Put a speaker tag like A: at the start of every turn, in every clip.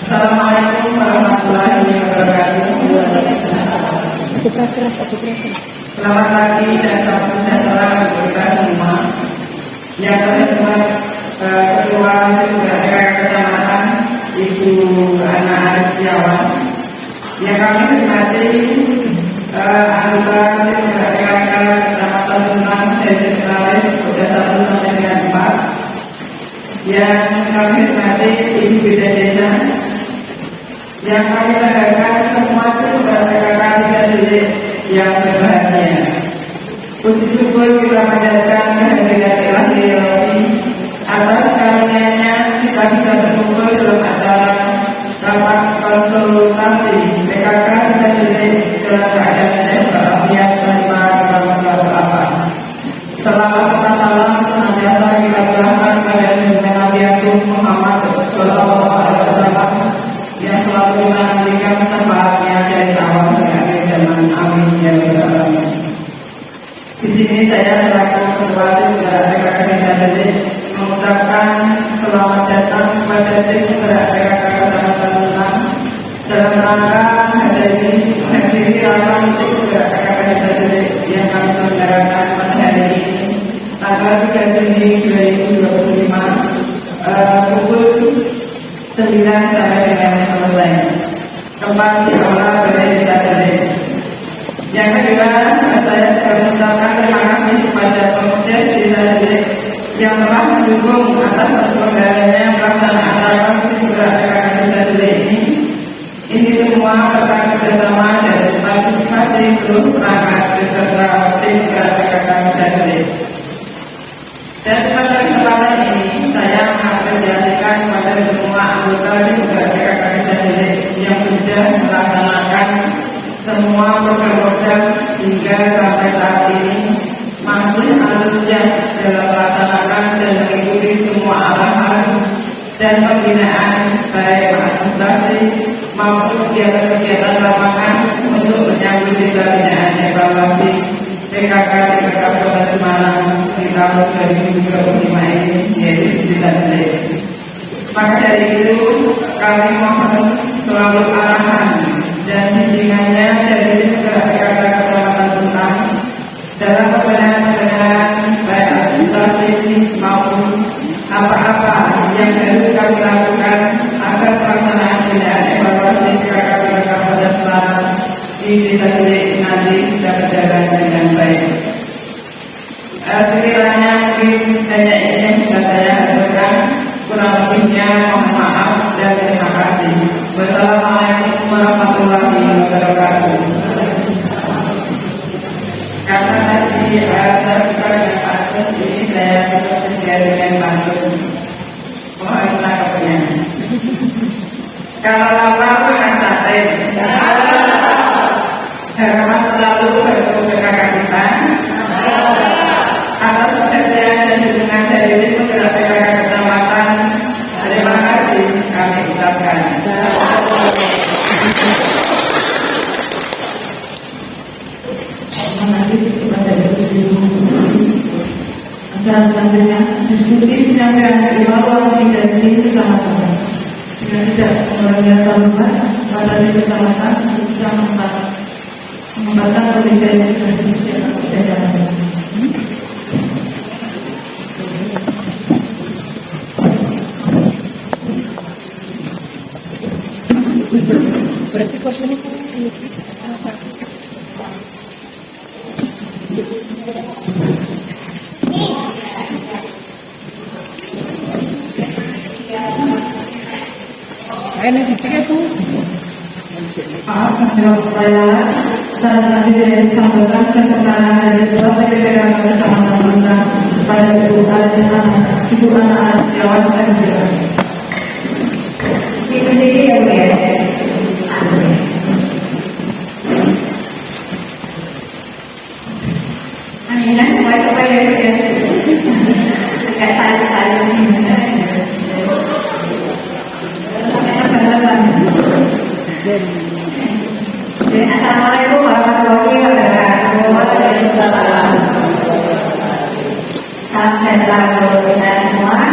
A: Assalamualaikum warahmatullahi wabarakatuh.
B: Keras.
A: Selamat pagi dan salam sejahtera untuk kita semua. Yang terhormat Ketua RK Kecamatan Ibu Ana Aristiawan. Yang kami hormati anggota RK Kecamatan Tuntang dari Senaris Udah 1 sampai dengan 4. Yang kami hormati Ibu Bidan Desa. Yang kami banggakan semua itu rekan-rekan kita yang berbahagia. Puji syukur kita panjatkan kehadiran ilahi atas karunia-Nya kita bisa berkumpul dalam acara rapat konsultasi PKK kita dalam keadaan sehat walafiat tanpa gangguan. Selama serta salam senantiasa kita curahkan kepada Nabi Agung Muhammad Sallallahu Alaihi Wasallam yang selalu menantikan syafaatnya dari awal hingga akhir zaman. Amin ya rabbal alamin. Di sini saya selaku ketua PKK Desa mengucapkan selamat datang kepada tim PKK Kecamatan Tuntang dalam rangka menghadiri rapat PKK Desa yang kami selenggarakan pada hari ini tanggal 3 Juni 2025 pukul 9 sampai dengan selesai. Tempat di aula Balai Desa Desa. Yang kedua, saya mengucapkan terima kasih kepada pemuda Desa Desa yang telah mendukung atas terselenggaranya pelaksanaan rapat PKK Desa ini. Ini semua berkat kerjasama dan partisipasi seluruh perangkat beserta tim PKK Desa. Dan pada kesempatan ini saya mengapresiasikan kepada semua anggota di PKK Desa yang sudah melaksanakan semua program-program hingga sampai saat ini masih antusias dalam melaksanakan dan mengikuti semua arahan dan pembinaan baik administrasi maupun kegiatan-kegiatan lapangan untuk menyambut desa binaan evaluasi PKK di Kabupaten Semarang di tahun 2025 ini, yaitu Desa Desa. Maka dari itu kami mohon selalu arahan dan bimbingannya dari PKK Kecamatan Tuntang dalam pembenahan baik administrasi maupun apa-apa yang harus kami lakukan agar pelaksanaan binaan evaluasi PKK Kabupaten Semarang di Desa Desa nanti bisa berjalan dengan baik. Sekiranya mungkin hanya ini yang bisa saya hadirkan, kurang lebihnya mohon maaf dan terima kasih. Wassalamualaikum warahmatullahi wabarakatuh. Karena tadi saya buka dengan pantun, ini saya bekerja dengan pantun. Mohon tanggapannya. Kalau lapar makan sate. Harapan selalu bertemu PKK kita. Atas pekerjaan dan dukungan dari tim PKK Kecamatan, terima kasih kami ucapkan. Acara selanjutnya diskusi penyampaian evaluasi dan tim kecamatan. Dengan tidak mengurangi saluran pada tim kecamatan bisa mengembangkan organisasi dan diskusi yang berjalan.
B: Berarti kursinya ini sih itu. Saya tadi disampaikan keterangan dari Bapak PKK Kecamatan Tuntang pada Ibu Ana Aristiawan MJ. Itu jadi ya Bu ya. Anina, coba ya Bu ya. Kayak saya ini. Assalamualaikum warahmatullahi wabarakatuh. Waalaikumsalam. Salam sejahtera untuk kita semua.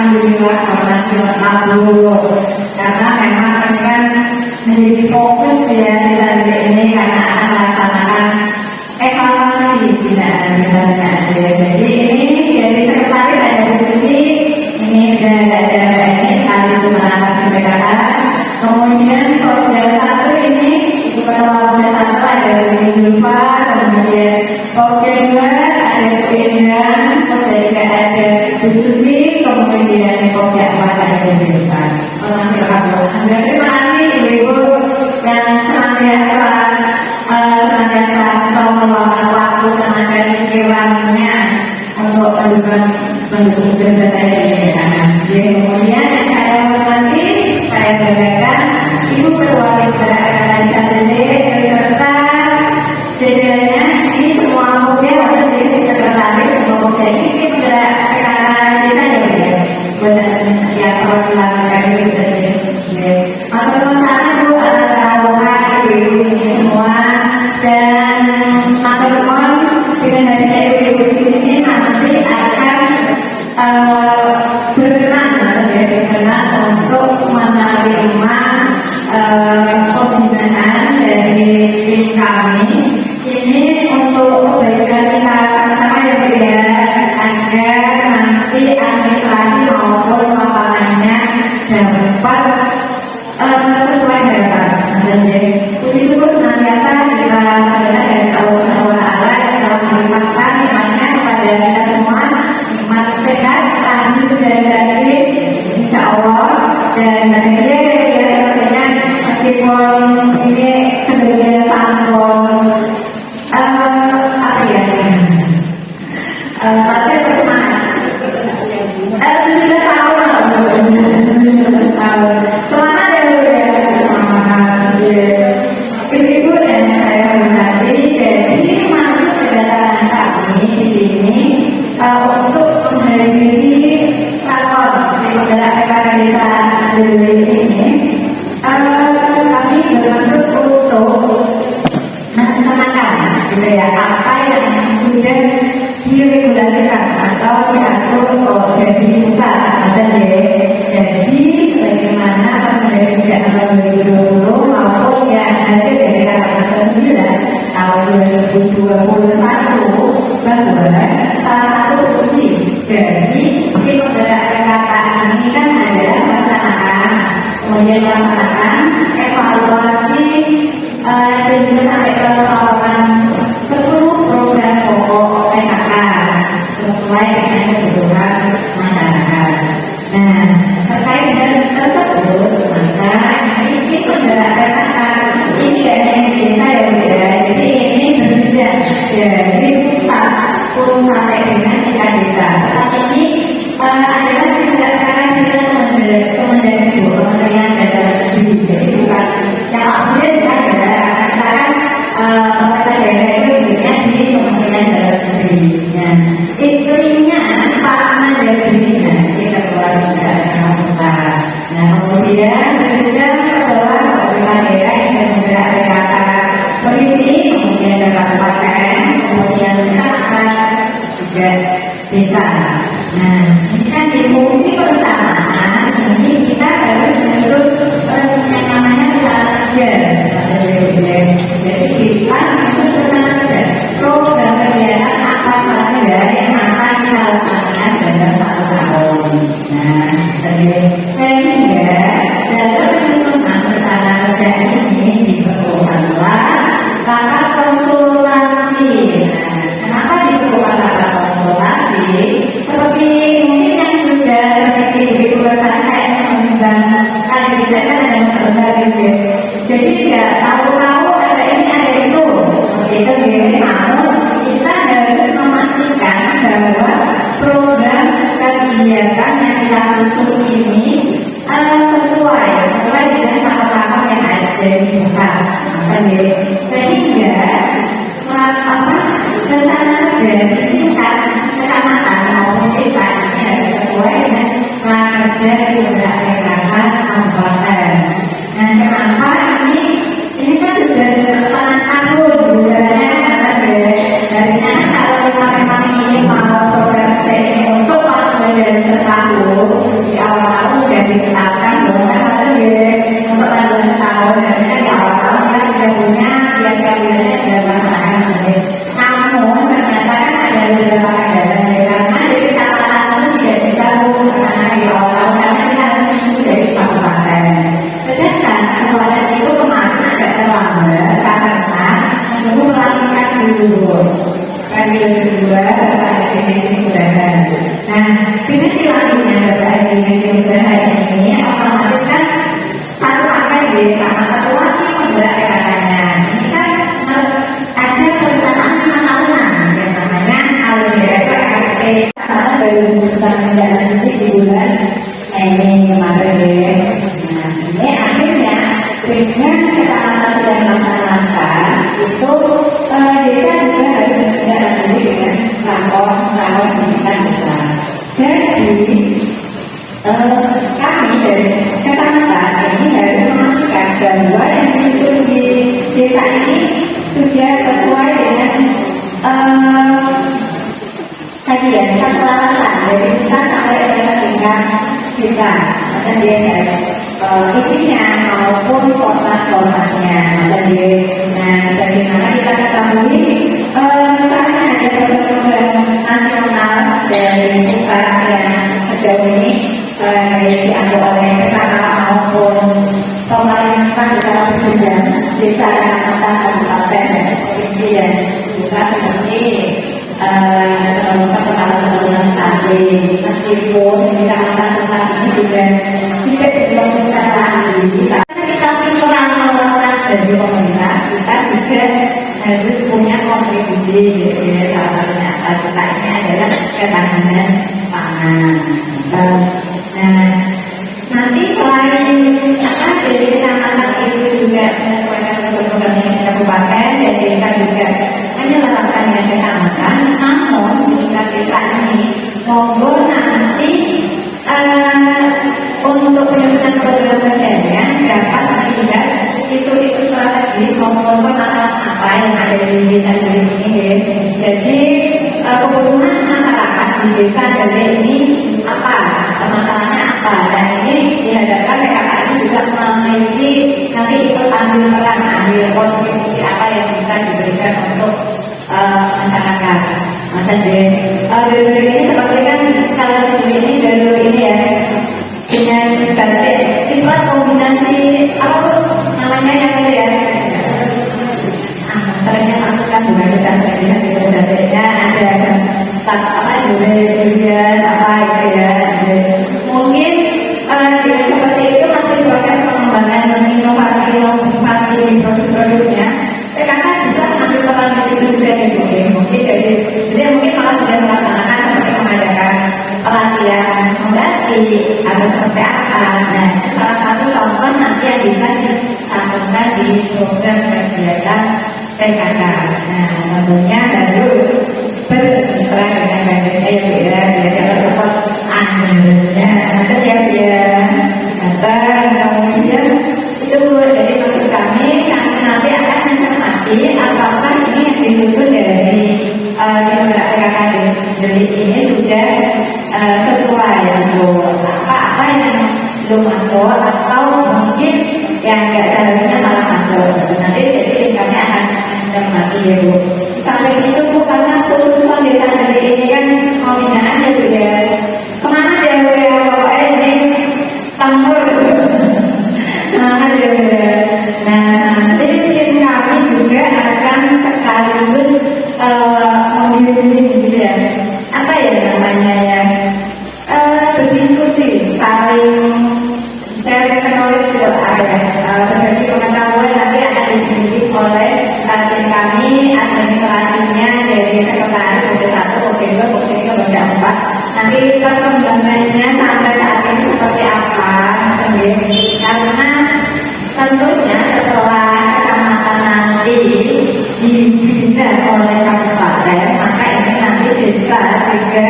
B: alhamdulillah karena sudah kabur karena memang kan menjadi fokus ya di ini karena akan melaksanakan evaluasi tidak misalnya jadi ini jadi sekretaris ada diskusi ini ada ini kali mengatasi PKK kemudian proses satu ini ketua satu ada Zulfa kemudian proses dua ada keinginan proses tiga ada diskusi kemudian proses empat ada penjelasan dari mana ibu yang senantiasa meluangkan waktu tenaga pikirannya untuk mendukung kegiatan ini. Kemudian saya hormati, saya banggakan Ibu Ketua Gerakan KTD beserta jajarannya ini semua muda harus jadi sekretaris untuk jadi gerakan kita ya. Benar yang perwakilan kami jadi. Atau sana Bu atas ibu ini semua dan teman-teman dengan adanya ibu ini nanti akan berkenan untuk menerima pembinaan dari tim kami ini untuk kebaikan kita sama ya Bu ya agar nanti administrasi maupun lapangannya dapat sesuai harapan. Jadi itu pun senantiasa kita dari Allah Taala yang telah melimpahkan nikmatnya kepada kita semua nikmat sehat, lahir dan batin, insya Allah dan akhirnya meskipun ini sebagai sampul apa ya tapi semangat sudah tahu lah semangat Ibu dan saya hormati, jadi masuk kedatangan kami di sini untuk menghadiri rakor di gerakan kita ini. Kami bermaksud untuk melaksanakan, gitu ya, apa yang sudah diregulasikan atau diatur oleh pusat. Jadi bagaimana pengendalian 2020 maupun yang hasil dari rapat 9 tahun 2021 bahwa salah satu fungsi dari tim gerakan ini kan adalah melaksanakan kemudian melaksanakan evaluasi dan juga sampai ke laporan 10 program pokok PKK sesuai dengan kebutuhan masyarakat. Nah, terkait dengan tersebut, maka ini penggerakan ini ada yang kita ya beda. Jadi ini berbeda dari satu sampai dengan 3 desa. Saat ini adalah tindakan kita Kemendagri Kementerian Dalam Negeri. Jadi bukan yang maksudnya adalah misalkan pemerintah daerah itu dirinya di Kementerian Dalam Negeri. Nah, iklimnya Pak Mendagri kita keluarga. Nah, kemudian juga setelah pemerintah daerah yang juga ada polisi, kemudian ada kabupaten, kemudian juga desa. Nah, ini kan di fungsi persamaan ini kita harus menurut yang namanya kerja. Jadi kita itu sebenarnya program kegiatan apa saja yang akan kita lakukan dalam 1 tahun. Nah, sehingga dalam penyusunan rencana kerja ini diperlukanlah rapat konsultasi. Kenapa diperlukan rapat konsultasi? Seperti mungkin yang sudah terjadi di perusahaan saya kan kita kan ada berbagai jadi tidak tahu-tahu ada ini ada itu itu jadi namun kita harus memastikan bahwa program kegiatan yang kita susun ini Kami dari kecamatan ini harus memastikan bahwa yang muncul di desa ini sudah sesuai dengan kajian keselamatan dari kita sampai ke tingkat desa, dan dia isinya maupun format-formatnya. Dan dari mana kita ketahui misalnya ada program nasional dari bukan yang sejauh ini diambil oleh PKK maupun pemerintah secara berjenjang desa, kecamatan, kabupaten, dan provinsi, dan juga seperti persoalan stunting, meskipun kita akan ini juga tidak dilakukan lagi. Kita kurang melakukan dari pemerintah, kita juga harus punya kontribusi. Jadi salah satunya kita ini adalah ketahanan pangan. Nah, nanti selain dari kecamatan itu juga menyampaikan program yang kabupaten, dan desa juga menyelesaikan yang kecamatan. Namun di tingkat desa ini monggo nanti untuk penyusunan program kerjanya dapat melihat isu-isu strategis maupun masalah apa yang ada di desa ini. Jadi kebutuhan masyarakat di desa dari ini apa, masalahnya apa, dan ini dihadapkan PKK ini juga memiliki nanti ikut ambil peran, ambil kontribusi apa yang bisa diberikan untuk masyarakat. Jadi dari ini seperti kan kalau ini dari ini ya dengan batik sifat kombinasi apa namanya yang ada ya, seringnya masukkan juga kita seringnya di batiknya ada apa durian apa gitu ya. Mungkin dengan seperti itu masih proses pengembangan inovasi produk-produknya. PKK bisa mengambil peran itu juga mungkin jadi mungkin malah sudah melaksanakan seperti mengadakan pelatihan membatik atau seperti apa. Nah, salah satu contoh nanti yang bisa dilakukan di program kegiatan PKK. Nah, tentunya harus bermitra dengan BNPB ya, biar support anehnya nanti ya datang, kemudian itu dari maksud kami nanti akan mencermati apakah ini yang dituntut dari PKK jadi ini sudah sesuai apa yang belum masuk atau mungkin yang nggak seharusnya malah masuk. Nanti jadi kami akan mencermati ya Bu. Sampai itu Bu, karena keputusan desa dari ini kan pembinaan ya Bu ya. Kemana ya Bu ya, pokoknya ini tambur. Nah, jadi tim kami juga akan sekaligus memilih gitu ya. Apa ya namanya ya? Berdiskusi, saling share knowledge juga ada. Berbagi pengetahuan nanti akan dimiliki oleh tim kami, administrasinya dari sekretaris Kode 1, Kode 2, Kode 3, Kode 4. Nanti perkembangannya sampai saat ini seperti apa? Karena tentunya setelah kecamatan nanti dibina oleh kabupaten, maka ini nanti desa juga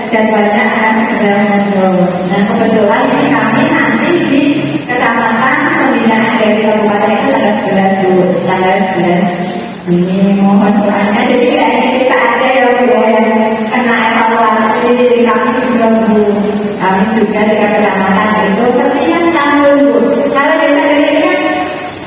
B: jadwalnya akan segera muncul. Nah, kebetulan ini kami nanti di kecamatan pembinaan dari kabupaten itu tanggal 9 ini mohon doanya. Jadi kita ada yang kena evaluasi kami juga Bu. Kami juga di kecamatan itu sepertinya tahu Bu. Kalau desa ini kan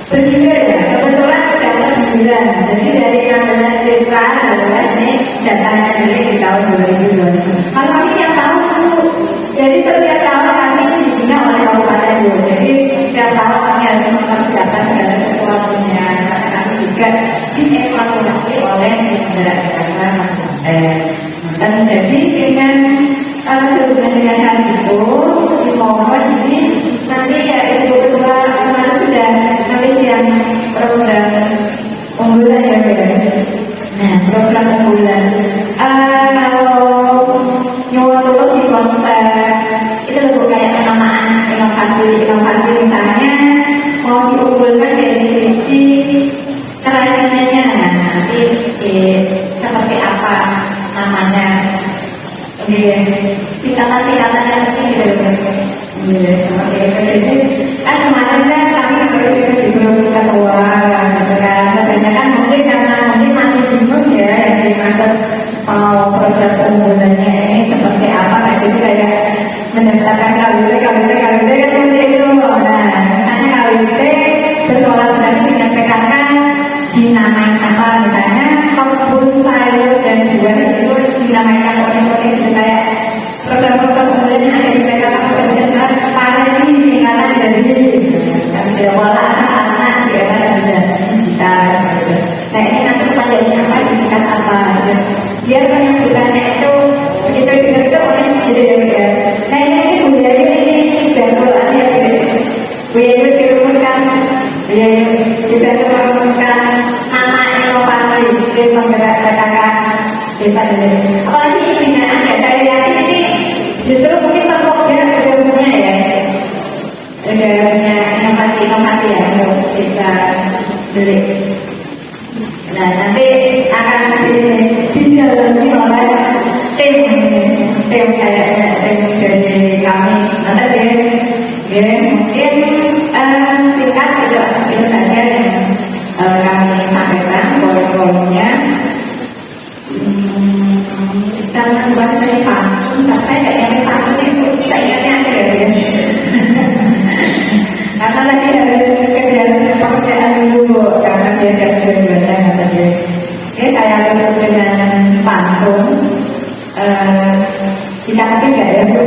B: berbeda ya, kebetulan dapat 9. Jadi dari 16 desa adalah ini datanya ini di tahun 2020. Kalau kami yang tahu Bu, jadi setiap tahun kami dibina oleh kabupaten Bu. Jadi setiap tahun kami harus mempersiapkan segala sesuatunya. Karena kami juga dievaluasi oleh daerah kabupaten. Dan jadi dengan sehubungan dengan hal itu, dimohon ini nanti ya Ibu Ketua kemarin sudah nulis yang program unggulan ya Bu. Nah, program unggulan kalau nyuwun terus di konsep itu lebih kayak penamaan inovasi misalnya mau diunggulkan dari sisi kerajinan. Nah, nanti seperti apa namanya dia Iya, seperti itu. Jadi kan kemarin kan kami di grup ketua gitu kan. Kebanyakan mungkin karena mungkin masih bingung ya yang dimaksud mau program unggulannya ini seperti apa. Nah jadi kayak mendaftarkan KWC kan seperti itu. Nah, misalnya KWC berkolaborasi dengan PKK dinamain apa misalnya kebun sayur dan buah itu dinamakan oleh itu kayak program-program unggulan yang ada di PKK kemudian karena ini karena dari wala anak dia kan ada kita nah ini nanti selanjutnya apa disingkat apa dia penyebutannya itu itu oleh jadi nah ini budaya ini jadwalannya budaya dirumuskan budaya juga dirumuskan nama inovasi di penggerak PKK desa ini apalagi ini ada saya yakin ini justru mungkin tempatnya umumnya ya udaranya inovasi ya untuk bisa beli. Nah nanti akan dijalani oleh tim kayaknya tim dari kami. Nanti dia mungkin singkat itu saja yang kami sampaikan poin-poinnya. Kita membuat dari pantun, tapi kayaknya pantun itu kayaknya ada ya. Karena lagi harus kejar pekerjaan dulu karena dia tidak berjualan kata dia. Ini saya tutup dengan pantun. Dikasih nggak ya Bu?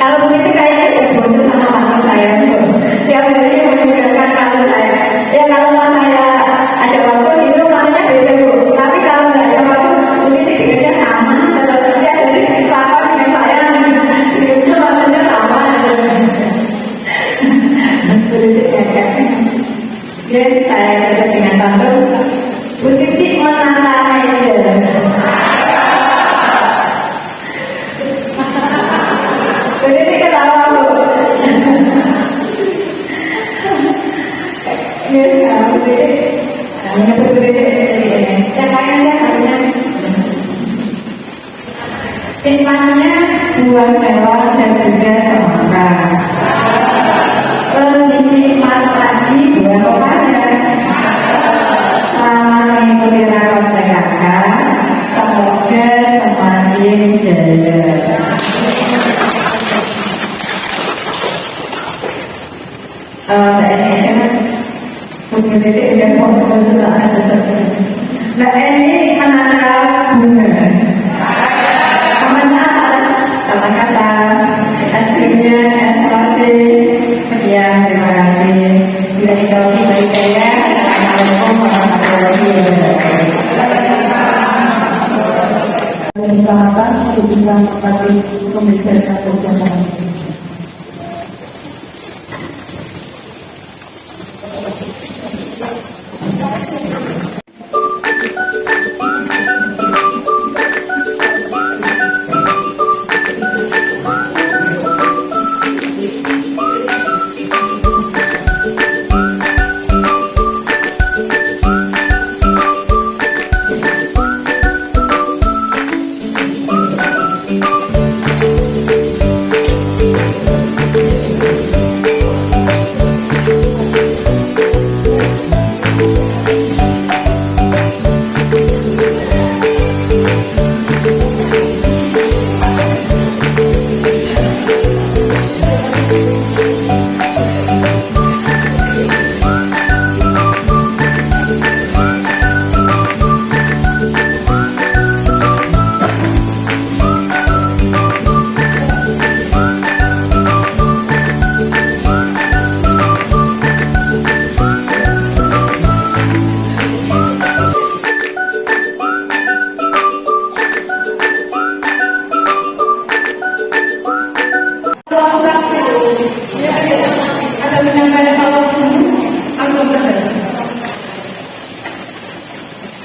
B: Kalau begitu kayaknya ya bonus sama pantun saya Bu. Tiap hari menunjukkan pantun saya. Ya kalau saya ada waktu itu pantunnya beda Bu. Tapi kalau nggak ada waktu mungkin dikasihnya sama. Terusnya dari siapa dengan saya itu pantunnya sama. Jadi saya kerja dengan pantun Bu Siti menata meja. Bu Siti ketawa Bu. Ya, Bu Siti hanya Bu Siti yang lainnya hanya simpannya buah melon dan juga semangka. Nikmat lagi buah rokanya. Selamat mengikuti rakor PKK. Semoga semakin jaya. Punya titik dan foto juga ada. Nah ini menata bunga. Kata-kata aslinya evaluasi. Ya, terima kasih. Bila dikawal dari saya, Assalamualaikum warahmatullahi wabarakatuh. Usahakan untuk bisa menempati pembicaraan perjalanan.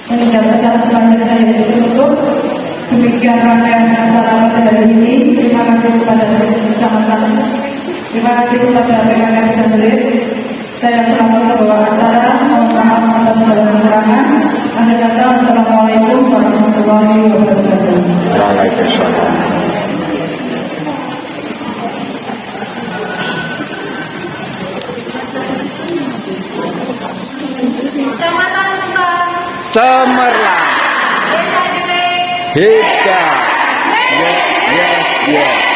B: Mendapatkan selanjutnya dari ditutup. Demikian rangkaian acara pada hari ini. Terima kasih kepada bersama-sama. Terima kasih kepada PKK Sandrit. Saya selamat membawa acara. Mohon maaf atas segala kekurangan. Akhir kata, Assalamualaikum warahmatullahi wabarakatuh.
C: Waalaikumsalam. cemerlang,
B: desa jelek,
C: hebat, yes, yes, yes.